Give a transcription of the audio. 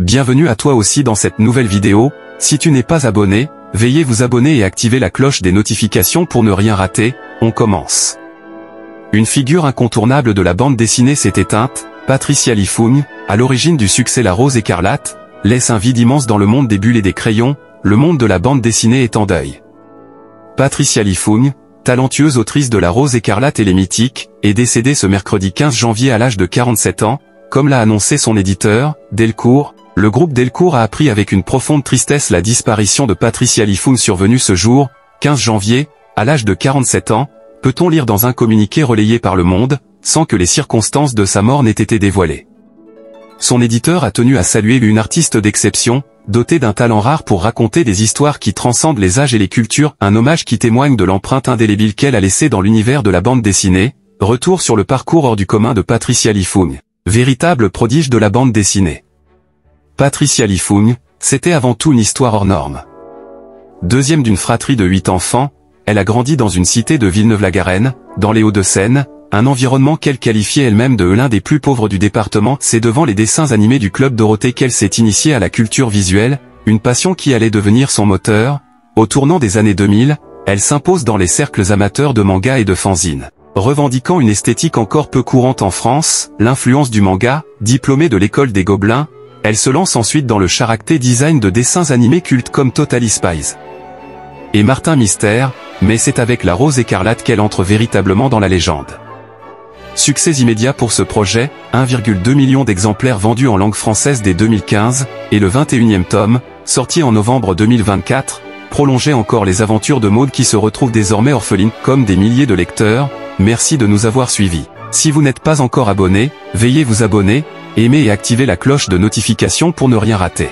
Bienvenue à toi aussi dans cette nouvelle vidéo. Si tu n'es pas abonné, veuillez vous abonner et activer la cloche des notifications pour ne rien rater. On commence. Une figure incontournable de la bande dessinée s'est éteinte. Patricia Lifoun, à l'origine du succès La Rose écarlate, laisse un vide immense dans le monde des bulles et des crayons. Le monde de la bande dessinée est en deuil. Patricia Lifoun, talentueuse autrice de La Rose écarlate et les Mythiques, est décédée ce mercredi 15 janvier à l'âge de 47 ans, comme l'a annoncé son éditeur, Delcourt. Le groupe Delcourt a appris avec une profonde tristesse la disparition de Patricia Lifoun survenue ce jour, 15 janvier, à l'âge de 47 ans, peut-on lire dans un communiqué relayé par Le Monde, sans que les circonstances de sa mort n'aient été dévoilées. Son éditeur a tenu à saluer une artiste d'exception, dotée d'un talent rare pour raconter des histoires qui transcendent les âges et les cultures, un hommage qui témoigne de l'empreinte indélébile qu'elle a laissée dans l'univers de la bande dessinée. Retour sur le parcours hors du commun de Patricia Lifoun, véritable prodige de la bande dessinée. Patricia Lifoun, c'était avant tout une histoire hors norme. Deuxième d'une fratrie de 8 enfants, elle a grandi dans une cité de Villeneuve-la-Garenne, dans les Hauts-de-Seine, un environnement qu'elle qualifiait elle-même de l'un des plus pauvres du département. C'est devant les dessins animés du Club Dorothée qu'elle s'est initiée à la culture visuelle, une passion qui allait devenir son moteur. Au tournant des années 2000, elle s'impose dans les cercles amateurs de manga et de fanzine. Revendiquant une esthétique encore peu courante en France, l'influence du manga, diplômée de l'école des Gobelins, elle se lance ensuite dans le character design de dessins animés cultes comme Totally Spies et Martin Mystère, mais c'est avec La Rose écarlate qu'elle entre véritablement dans la légende. Succès immédiat pour ce projet, 1,2 million d'exemplaires vendus en langue française dès 2015, et le 21e tome, sorti en novembre 2024, prolongeait encore les aventures de Maud qui se retrouve désormais orpheline, comme des milliers de lecteurs. Merci de nous avoir suivis. Si vous n'êtes pas encore abonné, veuillez vous abonner, aimer et activer la cloche de notification pour ne rien rater.